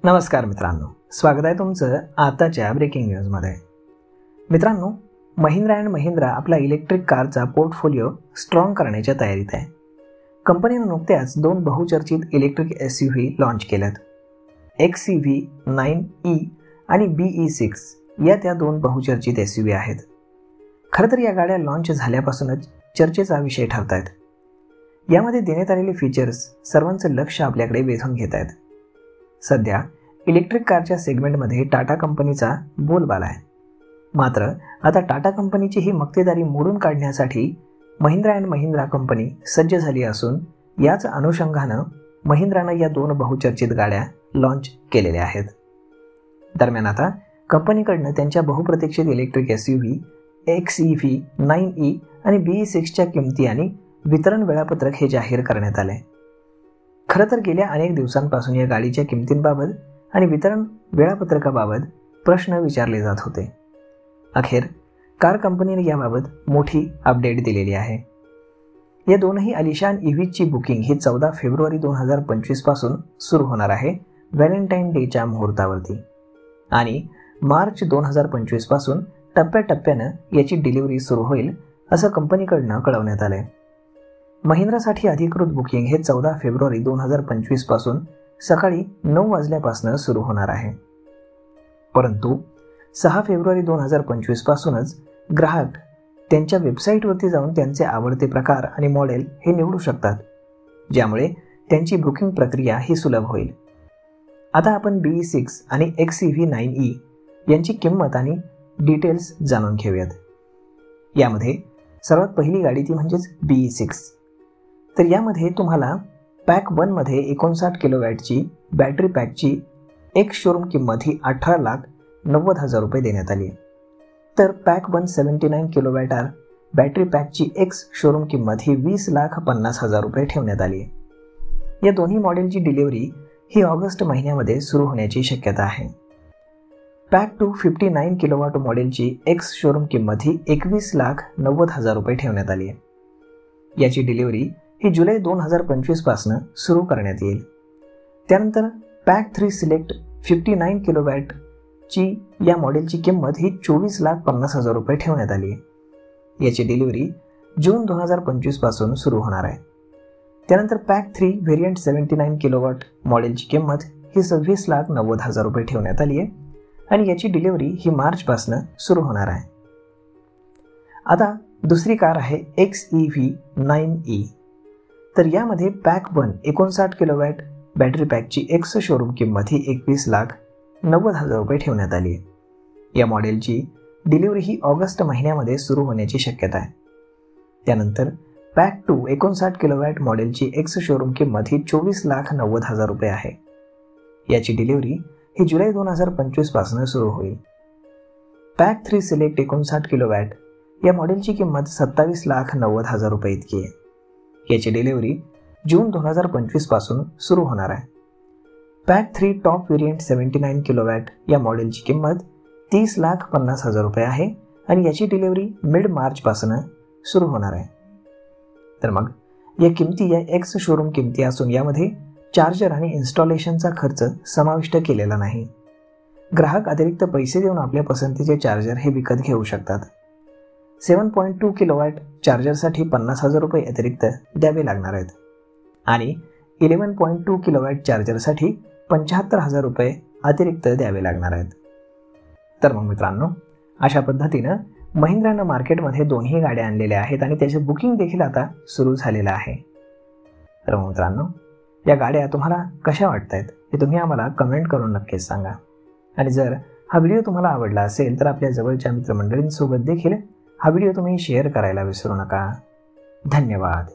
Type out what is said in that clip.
नमस्कार मित्रांनो, स्वागत आहे तुमचं आताच्या ब्रेकिंग न्यूजमध्ये। मित्रांनो, महिंद्रा अँड महिंद्रा आपला इलेक्ट्रिक कारचा पोर्टफोलिओ स्ट्रॉंग करण्याच्या तयारीत आहे। कंपनीने नुकत्याच दोन बहुचर्चित इलेक्ट्रिक एसयूव्ही लॉन्च केलेत। XEV 9e आणि BE6 या त्या दोन बहुचर्चित एसयूव्ही आहेत। खरं तर या गाड्या लॉन्च झाल्यापासूनच चर्चेचा विषय ठरत आहेत। यामध्ये देण्यात आलेले फीचर्स सर्वांचं लक्ष आपल्याकडे वेधून घेत आहेत। सध्या इलेक्ट्रिक कारच्या सेगमेंटमध्ये टाटा कंपनीचा बोलबाला आहे। मात्र आता टाटा कंपनीची ही मक्तेदारी मोडून काढण्यासाठी महिंद्रा अँड महिंद्रा कंपनी सज्ज झाली असून याच अनुषंगानं महिंद्रानं या दोन बहुचर्चित गाड्या लॉन्च केलेल्या आहेत। दरम्यान आता कंपनीकडनं त्यांच्या बहुप्रतीक्षित इलेक्ट्रिक एसयूव्ही XEV 9e आणि BE6च्या किमती आणि वितरण वेळापत्रक हे जाहीर करण्यात आले। खरं तर गेल्या अनेक दिवसांपासून या गाडीच्या किमतींबाबत आणि वितरण वेळापत्रकाबाबत प्रश्न विचारले जात होते। अखेर कार कंपनीने याबाबत मोठी अपडेट दिलेली आहे। या दोनही आलिशान ईव्हीची बुकिंग ही 14 फेब्रुवारी 2025 पासून सुरू होणार आहे, व्हॅलेंटाईन डेच्या मुहूर्तावरती, आणि मार्च 2025 पासून टप्प्याटप्प्यानं याची डिलिव्हरी सुरू होईल असं कंपनीकडनं कळवण्यात आलंय। महिंद्रासाठी अधिकृत बुकिंग हे 14 फेब्रुवारी 2025 पासून सकाळी 9 वाजल्यापासून सुरू होणार आहे, परंतु 6 फेब्रुवारी 2025 पासूनच ग्राहक त्यांच्या वेबसाईटवरती जाऊन त्यांचे आवडते प्रकार आणि मॉडेल हे निवडू शकतात, ज्यामुळे त्यांची बुकिंग प्रक्रिया ही सुलभ होईल। आता आपण BE6 आणि XEV 9e यांची किंमत आणि डिटेल्स जाणून घेऊयात। यामध्ये सर्वात पहिली गाडी ती म्हणजेच BE6। तर यामध्ये तुम्हाला पॅक 1 मध्ये 59 किलोवॅटची बॅटरी पॅकची एक शोरूम किंमत ही 18,90,000 रुपये देण्यात आली आहे। तर पॅक 1 79 किलोवॅट बॅटरी पॅकची एक्स शोरूम किंमत ही 20,50,000 रुपये ठेवण्यात आली आहे। या दोन्ही मॉडेलची डिलिव्हरी ही ऑगस्ट महिन्यामध्ये सुरू होण्याची शक्यता आहे। पॅक 2 59 किलोवॅट मॉडेलची एक्स शोरूम किंमत ही 21,90,000 रुपये ठेवण्यात आली आहे। याची डिलिव्हरी ही जुलै 2025 पासून सुरू करण्यात येईल। त्यानंतर पॅक 3 सिलेक्ट 59 किलोवॅट ची या मॉडेलची किंमत ही 24,50,000 रुपये ठेवण्यात आली आहे। याची डिलिव्हरी जून 2025 पासून सुरू होणार आहे। त्यानंतर पॅक 3 व्हेरियंट 79 किलोवॅट मॉडेलची किंमत ही 26,90,000 रुपये ठेवण्यात आली आहे आणि याची डिलिव्हरी ही मार्च पासून सुरू होणार आहे। आता दुसरी कार आहे XEV 9e। तर यामध्ये पॅक 1 59 किलोवॅट बॅटरी पॅकची एक्स शोरूम किंमत ही 21,90,000 रुपये ठेवण्यात आली आहे। या मॉडेलची डिलिव्हरी ही ऑगस्ट महिन्यामध्ये सुरू होण्याची शक्यता आहे। त्यानंतर पॅक 2 59 किलोवॅट मॉडेलची एक्स शोरूम किंमत ही 24,90,000 रुपये आहे। याची डिलिव्हरी ही जुलै 2025 पासून सुरू होईल। पॅक 3 सिलेक्ट 59 किलोवॅट या मॉडेलची किंमत 27,90,000 रुपये इतकी आहे। याची डिलिव्हरी जून 2025 पासून सुरू होणार आहे। पॅक 3 टॉप व्हेरियंट 79 किलोवॅट या मॉडेलची किंमत 30,50,000 रुपये आहे आणि याची डिलिव्हरी मिड मार्च पासून सुरू होणार आहे। तर मग या किमती या एक्स शोरूम किमती असून यामध्ये चार्जर आणि इन्स्टॉलेशनचा खर्च समाविष्ट केलेला नाही। ग्राहक अतिरिक्त पैसे देऊन आपल्या पसंतीचे चार्जर हे विकत घेऊ शकतात। 7.2 किलोवॅट चार्जरसाठी 50,000 रुपये अतिरिक्त द्यावे लागणार आहेत आणि 11.2 किलोवॅट चार्जरसाठी 75,000 रुपये अतिरिक्त द्यावे लागणार आहेत। तर मग मित्रांनो, अशा पद्धतीनं महिंद्रानं मार्केटमध्ये दोन्ही गाड्या आणलेल्या आहेत आणि त्याचे बुकिंग देखील आता सुरू झालेलं आहे। तर मग मित्रांनो, या गाड्या तुम्हाला कशा वाटत आहेत हे तुम्ही आम्हाला कमेंट करून नक्कीच सांगा। आणि जर हा व्हिडिओ तुम्हाला आवडला असेल तर आपल्या जवळच्या मित्रमंडळींसोबत देखील हा व्हिडिओ तुम्ही शेअर करायला विसरू नका। धन्यवाद।